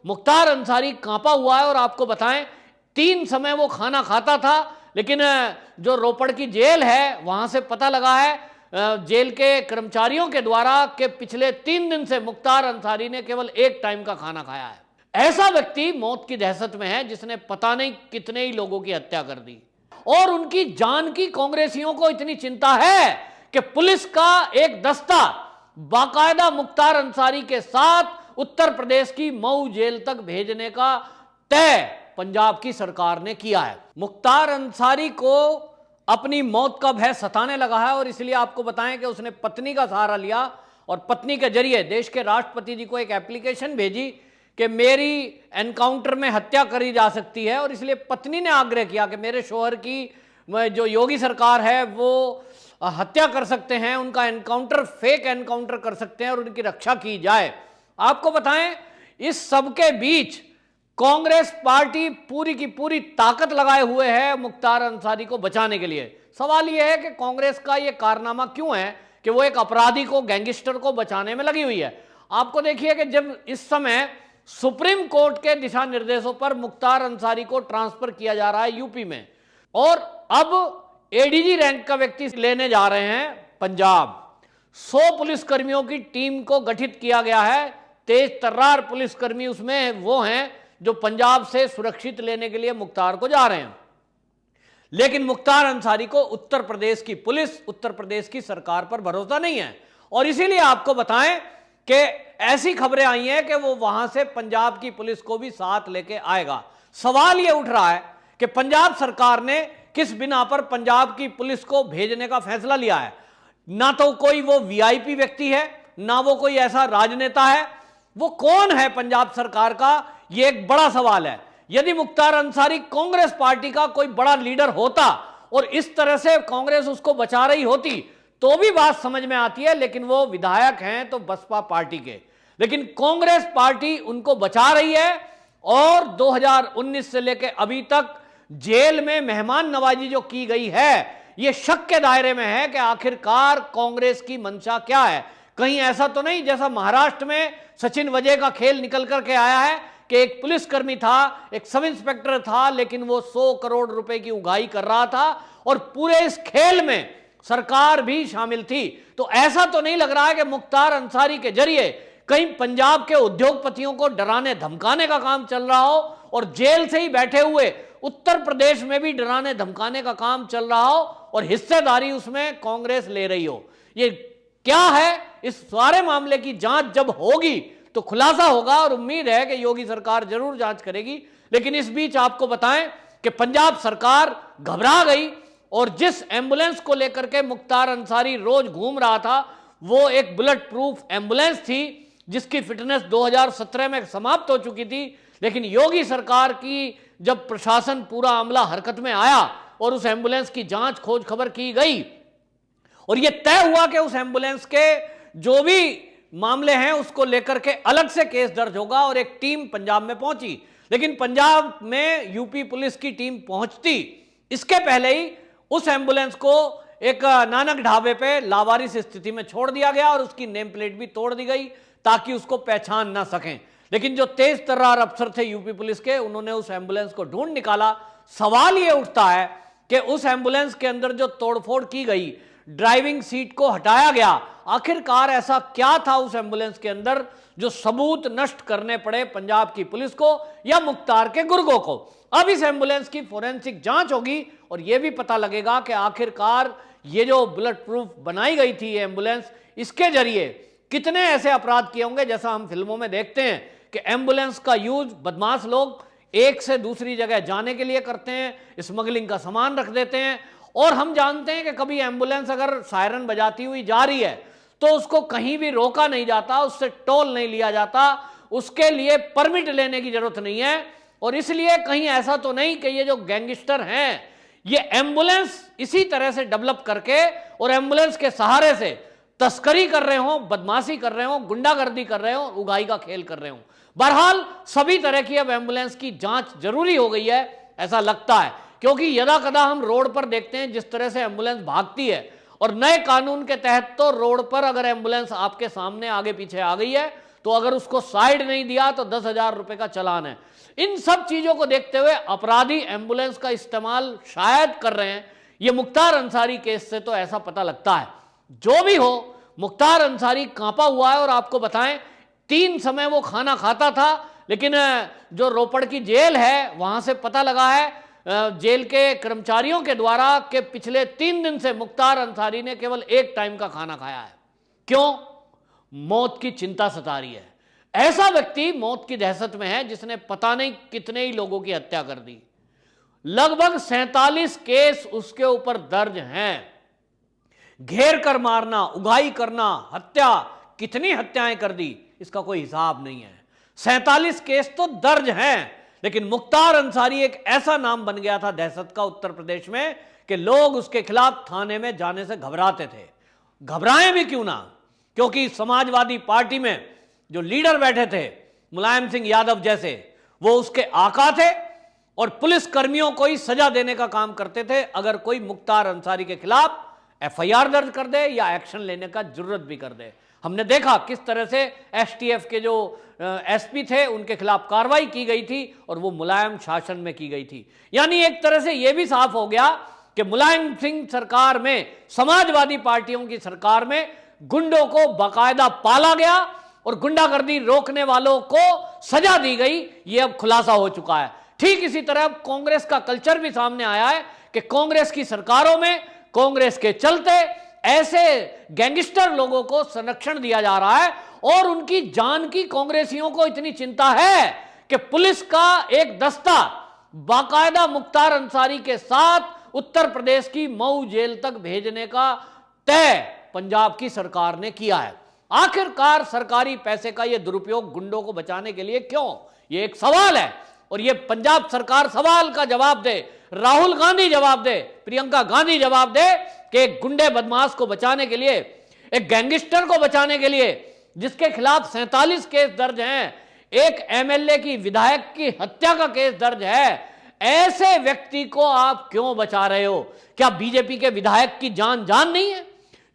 मुख्तार अंसारी कांपा हुआ है। और आपको बताएं 3 समय वो खाना खाता था, लेकिन जो रोपड़ की जेल है वहां से पता लगा है जेल के कर्मचारियों के द्वारा कि पिछले 3 दिन से मुख्तार अंसारी ने केवल 1 टाइम का खाना खाया है। ऐसा व्यक्ति मौत की दहशत में है जिसने पता नहीं कितने ही लोगों की हत्या कर दी। और उनकी जान की कांग्रेसियों को इतनी चिंता है कि पुलिस का एक दस्ता बाकायदा मुख्तार अंसारी के साथ उत्तर प्रदेश की मऊ जेल तक भेजने का तय पंजाब की सरकार ने किया है। मुख्तार अंसारी को अपनी मौत का भय सताने लगा है और इसलिए आपको बताएं कि उसने पत्नी का सहारा लिया और पत्नी के जरिए देश के राष्ट्रपति जी को एक एप्लीकेशन भेजी कि मेरी एनकाउंटर में हत्या करी जा सकती है। और इसलिए पत्नी ने आग्रह किया कि मेरे शौहर की जो योगी सरकार है वो हत्या कर सकते हैं, उनका एनकाउंटर फेक एनकाउंटर कर सकते हैं और उनकी रक्षा की जाए। आपको बताएं इस सबके बीच कांग्रेस पार्टी पूरी की पूरी ताकत लगाए हुए है मुख्तार अंसारी को बचाने के लिए। सवाल यह है कि कांग्रेस का यह कारनामा क्यों है कि वो एक अपराधी को, गैंगस्टर को बचाने में लगी हुई है। आपको देखिए कि जब इस समय सुप्रीम कोर्ट के दिशा निर्देशों पर मुख्तार अंसारी को ट्रांसफर किया जा रहा है यूपी में, और अब एडीजी रैंक का व्यक्ति लेने जा रहे हैं पंजाब। 100 पुलिसकर्मियों की टीम को गठित किया गया है। तेज तर्रार पुलिसकर्मी उसमें वो हैं जो पंजाब से सुरक्षित लेने के लिए मुख्तार को जा रहे हैं। लेकिन मुख्तार अंसारी को उत्तर प्रदेश की पुलिस, उत्तर प्रदेश की सरकार पर भरोसा नहीं है। और इसीलिए आपको बताएं कि ऐसी खबरें आई हैं कि वो वहां से पंजाब की पुलिस को भी साथ लेके आएगा। सवाल यह उठ रहा है कि पंजाब सरकार ने किस बिना पर पंजाब की पुलिस को भेजने का फैसला लिया है। ना तो कोई वो वीआईपी व्यक्ति है, ना वो कोई ऐसा राजनेता है। वो कौन है पंजाब सरकार का, ये एक बड़ा सवाल है। यदि मुख्तार अंसारी कांग्रेस पार्टी का कोई बड़ा लीडर होता और इस तरह से कांग्रेस उसको बचा रही होती तो भी बात समझ में आती है, लेकिन वो विधायक हैं तो बसपा पार्टी के, लेकिन कांग्रेस पार्टी उनको बचा रही है। और 2019 से लेकर अभी तक जेल में मेहमान नवाजी जो की गई है, यह शक के दायरे में है कि आखिरकार कांग्रेस की मंशा क्या है। कहीं ऐसा तो नहीं जैसा महाराष्ट्र में सचिन वजय का खेल निकल करके आया है कि एक पुलिसकर्मी था, एक सब इंस्पेक्टर था, लेकिन वो 100 करोड़ रुपए की उगाही कर रहा था और पूरे इस खेल में सरकार भी शामिल थी। तो ऐसा तो नहीं लग रहा है कि मुख्तार अंसारी के जरिए कहीं पंजाब के उद्योगपतियों को डराने धमकाने का काम चल रहा हो और जेल से ही बैठे हुए उत्तर प्रदेश में भी डराने धमकाने का काम चल रहा हो और हिस्सेदारी उसमें कांग्रेस ले रही हो। ये क्या है, इस सारे मामले की जांच जब होगी तो खुलासा होगा और उम्मीद है कि योगी सरकार जरूर जांच करेगी। लेकिन इस बीच आपको बताएं कि पंजाब सरकार घबरा गई और जिस एम्बुलेंस को लेकर के मुख्तार अंसारी रोज घूम रहा था वो एक बुलेट प्रूफ एम्बुलेंस थी जिसकी फिटनेस 2017 में समाप्त हो चुकी थी। लेकिन योगी सरकार की जब प्रशासन पूरा अमला हरकत में आया और उस एम्बुलेंस की जांच खोज खबर की गई और यह तय हुआ कि उस एम्बुलेंस के जो भी मामले हैं उसको लेकर के अलग से केस दर्ज होगा और एक टीम पंजाब में पहुंची। लेकिन पंजाब में यूपी पुलिस की टीम पहुंचती इसके पहले ही उस एम्बुलेंस को एक नानक ढाबे पे लावारिस स्थिति में छोड़ दिया गया और उसकी नेम प्लेट भी तोड़ दी गई ताकि उसको पहचान ना सकें। लेकिन जो तेज तर्रार अफसर थे यूपी पुलिस के, उन्होंने उस एम्बुलेंस को ढूंढ निकाला। सवाल यह उठता है कि उस एम्बुलेंस के अंदर जो तोड़फोड़ की गई, ड्राइविंग सीट को हटाया गया, आखिरकार ऐसा क्या था उस एम्बुलेंस के अंदर जो सबूत नष्ट करने पड़े पंजाब की पुलिस को या मुख्तार के गुर्गों को। अब इस एम्बुलेंस की फोरेंसिक जांच होगी और यह भी पता लगेगा कि आखिरकार ये जो बुलेट प्रूफ बनाई गई थी ये एम्बुलेंस, इसके जरिए कितने ऐसे अपराध किए होंगे। जैसा हम फिल्मों में देखते हैं कि एम्बुलेंस का यूज बदमाश लोग एक से दूसरी जगह जाने के लिए करते हैं, स्मगलिंग का सामान रख देते हैं। और हम जानते हैं कि कभी एम्बुलेंस अगर सायरन बजाती हुई जा रही है तो उसको कहीं भी रोका नहीं जाता, उससे टोल नहीं लिया जाता, उसके लिए परमिट लेने की जरूरत नहीं है। और इसलिए कहीं ऐसा तो नहीं कि ये जो गैंगस्टर हैं ये एम्बुलेंस इसी तरह से डेवलप करके और एम्बुलेंस के सहारे से तस्करी कर रहे हो, बदमाशी कर रहे हो, गुंडागर्दी कर रहे हो, उगाही का खेल कर रहे हो। बहरहाल सभी तरह की अब एम्बुलेंस की जांच जरूरी हो गई है ऐसा लगता है, क्योंकि यदा कदा हम रोड पर देखते हैं जिस तरह से एम्बुलेंस भागती है और नए कानून के तहत तो रोड पर अगर एम्बुलेंस आपके सामने आगे पीछे आ गई है तो अगर उसको साइड नहीं दिया तो 10,000 रुपए का चालान है। इन सब चीजों को देखते हुए अपराधी एम्बुलेंस का इस्तेमाल शायद कर रहे हैं। यह मुख्तार अंसारी केस से तो ऐसा पता लगता है। जो भी हो, मुख्तार अंसारी कांपा हुआ है। और आपको बताएं, 3 समय वो खाना खाता था, लेकिन जो रोपड़ की जेल है वहां से पता लगा है जेल के कर्मचारियों के द्वारा कि पिछले 3 दिन से मुख्तार अंसारी ने केवल 1 टाइम का खाना खाया है। क्यों? मौत की चिंता सता रही है। ऐसा व्यक्ति मौत की दहशत में है जिसने पता नहीं कितने ही लोगों की हत्या कर दी। लगभग 47 केस उसके ऊपर दर्ज हैं। घेर कर मारना, उगाही करना, हत्या, कितनी हत्याएं कर दी इसका कोई हिसाब नहीं है। 47 केस तो दर्ज हैं, लेकिन मुख्तार अंसारी एक ऐसा नाम बन गया था दहशत का उत्तर प्रदेश में कि लोग उसके खिलाफ थाने में जाने से घबराते थे। घबराएं भी क्यों ना, क्योंकि समाजवादी पार्टी में जो लीडर बैठे थे मुलायम सिंह यादव जैसे, वो उसके आका थे और पुलिस कर्मियों को ही सजा देने का काम करते थे अगर कोई मुख्तार अंसारी के खिलाफ एफआईआर दर्ज कर दे या एक्शन लेने का जरूरत भी कर दे। हमने देखा किस तरह से एसटीएफ के जो एसपी थे उनके खिलाफ कार्रवाई की गई थी और वो मुलायम शासन में की गई थी। यानी एक तरह से यह भी साफ हो गया कि मुलायम सिंह सरकार में, समाजवादी पार्टियों की सरकार में गुंडों को बाकायदा पाला गया और गुंडागर्दी रोकने वालों को सजा दी गई। यह अब खुलासा हो चुका है। ठीक इसी तरह अब कांग्रेस का कल्चर भी सामने आया है कि कांग्रेस की सरकारों में कांग्रेस के चलते ऐसे गैंगस्टर लोगों को संरक्षण दिया जा रहा है और उनकी जान की कांग्रेसियों को इतनी चिंता है कि पुलिस का एक दस्ता बाकायदा मुख्तार अंसारी के साथ उत्तर प्रदेश की मऊ जेल तक भेजने का तय पंजाब की सरकार ने किया है। आखिरकार सरकारी पैसे का यह दुरुपयोग गुंडों को बचाने के लिए क्यों? यह एक सवाल है और यह पंजाब सरकार सवाल का जवाब दे, राहुल गांधी जवाब दे, प्रियंका गांधी जवाब दे कि एक गुंडे बदमाश को बचाने के लिए, एक गैंगस्टर को बचाने के लिए जिसके खिलाफ 47 केस दर्ज हैं, एक एमएलए की, विधायक की हत्या का केस दर्ज है, ऐसे व्यक्ति को आप क्यों बचा रहे हो? क्या बीजेपी के विधायक की जान नहीं है?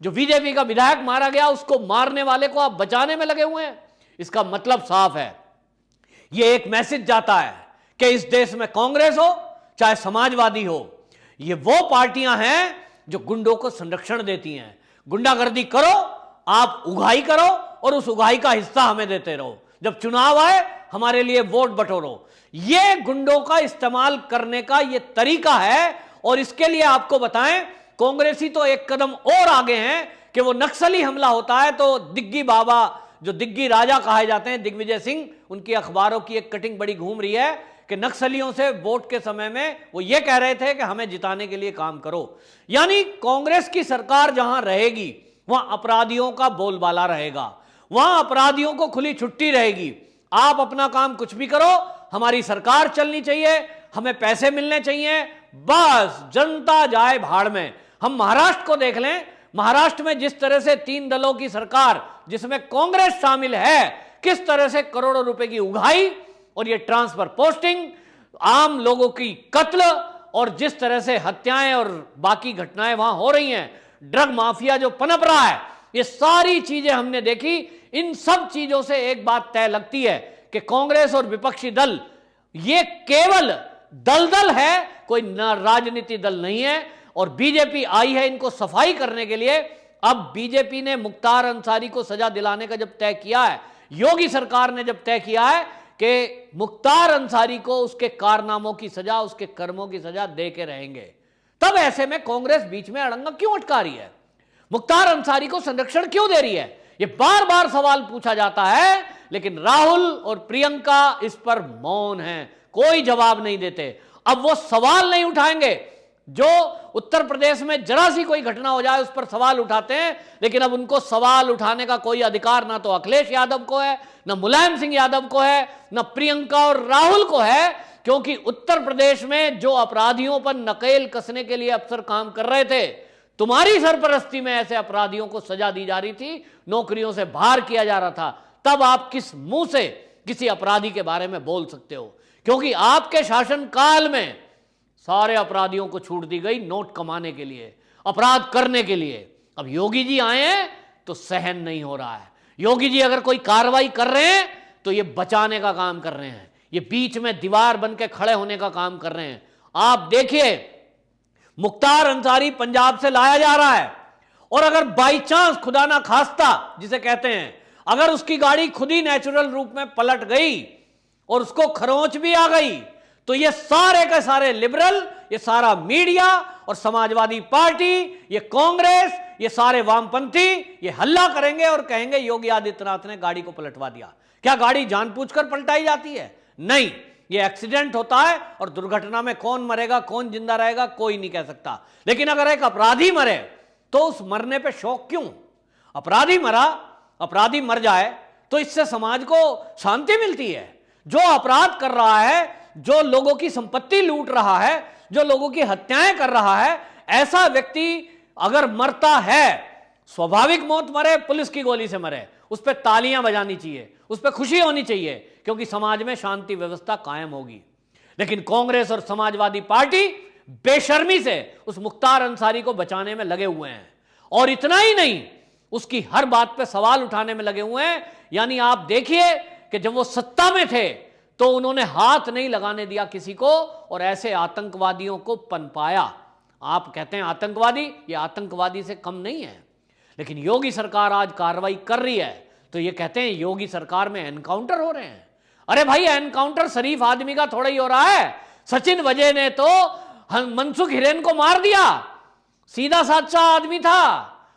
जो बीजेपी का विधायक मारा गया उसको मारने वाले को आप बचाने में लगे हुए हैं। इसका मतलब साफ है, यह एक मैसेज जाता है कि इस देश में कांग्रेस हो चाहे समाजवादी हो, ये वो पार्टियां हैं जो गुंडों को संरक्षण देती हैं। गुंडागर्दी करो, आप उगाही करो और उस उगाही का हिस्सा हमें देते रहो। जब चुनाव आए हमारे लिए वोट बटोरो। ये गुंडों का इस्तेमाल करने का ये तरीका है। और इसके लिए आपको बताएं, कांग्रेसी तो एक कदम और आगे हैं कि वो नक्सली हमला होता है तो दिग्गी बाबा, जो दिग्गी राजा कहे जाते हैं, दिग्विजय सिंह, उनकी अखबारों की एक कटिंग बड़ी घूम रही है कि नक्सलियों से वोट के समय में वो ये कह रहे थे कि हमें जिताने के लिए काम करो। यानी कांग्रेस की सरकार जहां रहेगी वहां अपराधियों का बोलबाला रहेगा, वहां अपराधियों को खुली छुट्टी रहेगी। आप अपना काम कुछ भी करो, हमारी सरकार चलनी चाहिए, हमें पैसे मिलने चाहिए, बस जनता जाए भाड़ में। हम महाराष्ट्र को देख लें, महाराष्ट्र में जिस तरह से 3 दलों की सरकार जिसमें कांग्रेस शामिल है, किस तरह से करोड़ों रुपए की उगाही और ये ट्रांसफर पोस्टिंग, आम लोगों की कत्ल और जिस तरह से हत्याएं और बाकी घटनाएं वहां हो रही हैं, ड्रग माफिया जो पनप रहा है, ये सारी चीजें हमने देखी। इन सब चीजों से एक बात तय लगती है कि कांग्रेस और विपक्षी दल ये केवल दलदल है, कोई राजनीति दल नहीं है। और बीजेपी आई है इनको सफाई करने के लिए। अब बीजेपी ने मुख्तार अंसारी को सजा दिलाने का जब तय किया है, योगी सरकार ने जब तय किया है कि मुख्तार अंसारी को उसके कारनामों की सजा, उसके कर्मों की सजा दे के रहेंगे, तब ऐसे में कांग्रेस बीच में अड़ंगा क्यों अटका रही है? मुख्तार अंसारी को संरक्षण क्यों दे रही है? ये बार बार सवाल पूछा जाता है, लेकिन राहुल और प्रियंका इस पर मौन हैं, कोई जवाब नहीं देते। अब वो सवाल नहीं उठाएंगे जो उत्तर प्रदेश में जरा सी कोई घटना हो जाए उस पर सवाल उठाते हैं, लेकिन अब उनको सवाल उठाने का कोई अधिकार ना तो अखिलेश यादव को है, ना मुलायम सिंह यादव को है, ना प्रियंका और राहुल को है, क्योंकि उत्तर प्रदेश में जो अपराधियों पर नकेल कसने के लिए अफसर काम कर रहे थे, तुम्हारी सरपरस्ती में ऐसे अपराधियों को सजा दी जा रही थी, नौकरियों से बाहर किया जा रहा था, तब आप किस मुंह से किसी अपराधी के बारे में बोल सकते हो? क्योंकि आपके शासनकाल में सारे अपराधियों को छूट दी गई नोट कमाने के लिए, अपराध करने के लिए। अब योगी जी आए हैं तो सहन नहीं हो रहा है। योगी जी अगर कोई कार्रवाई कर रहे हैं तो ये बचाने का काम कर रहे हैं, ये बीच में दीवार बन के खड़े होने का काम कर रहे हैं। आप देखिए, मुख्तार अंसारी पंजाब से लाया जा रहा है, और अगर बाई चांस खुदा ना खास्ता जिसे कहते हैं, अगर उसकी गाड़ी खुद ही नेचुरल रूप में पलट गई और उसको खरोंच भी आ गई, तो ये सारे के सारे लिबरल, ये सारा मीडिया और समाजवादी पार्टी, ये कांग्रेस, ये सारे वामपंथी ये हल्ला करेंगे और कहेंगे योगी आदित्यनाथ ने गाड़ी को पलटवा दिया। क्या गाड़ी जानबूझकर पलटाई जाती है? नहीं, ये एक्सीडेंट होता है, और दुर्घटना में कौन मरेगा कौन जिंदा रहेगा कोई नहीं कह सकता। लेकिन अगर एक अपराधी मरे तो उस मरने पे शौक क्यों? अपराधी मरा, अपराधी मर जाए तो इससे समाज को शांति मिलती है। जो अपराध कर रहा है, जो लोगों की संपत्ति लूट रहा है, जो लोगों की हत्याएं कर रहा है, ऐसा व्यक्ति अगर मरता है, स्वाभाविक मौत मरे, पुलिस की गोली से मरे, उस पर तालियां बजानी चाहिए, उस पर खुशी होनी चाहिए, क्योंकि समाज में शांति व्यवस्था कायम होगी। लेकिन कांग्रेस और समाजवादी पार्टी बेशर्मी से उस मुख्तार अंसारी को बचाने में लगे हुए हैं, और इतना ही नहीं, उसकी हर बात पे सवाल उठाने में लगे हुए हैं। यानी आप देखिए कि जब वो सत्ता में थे तो उन्होंने हाथ नहीं लगाने दिया किसी को, और ऐसे आतंकवादियों को पनपाया। आप कहते हैं आतंकवादी, ये आतंकवादी से कम नहीं है। लेकिन योगी सरकार आज कार्रवाई कर रही है तो ये कहते हैं योगी सरकार में एनकाउंटर हो रहे हैं। अरे भाई, एनकाउंटर शरीफ आदमी का थोड़ा ही हो रहा है। सचिन वजय ने तो मनसुख हिरेन को मार दिया, सीधा साधा आदमी था।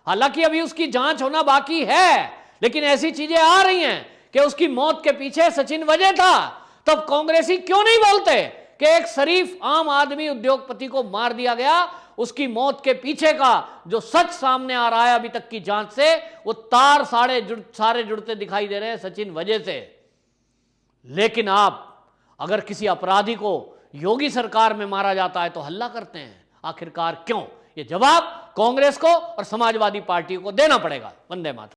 हालांकि अभी उसकी जांच होना बाकी है, लेकिन ऐसी चीजें आ रही हैं कि उसकी मौत के पीछे सचिन वजय था। तब कांग्रेसी क्यों नहीं बोलते कि एक शरीफ आम आदमी उद्योगपति को मार दिया गया? उसकी मौत के पीछे का जो सच सामने आ रहा है अभी तक की जांच से, वो तार सारे जुड़ते दिखाई दे रहे हैं सचिन वजह से। लेकिन आप अगर किसी अपराधी को योगी सरकार में मारा जाता है तो हल्ला करते हैं। आखिरकार क्यों? ये जवाब कांग्रेस को और समाजवादी पार्टी को देना पड़ेगा। वंदे मातरम।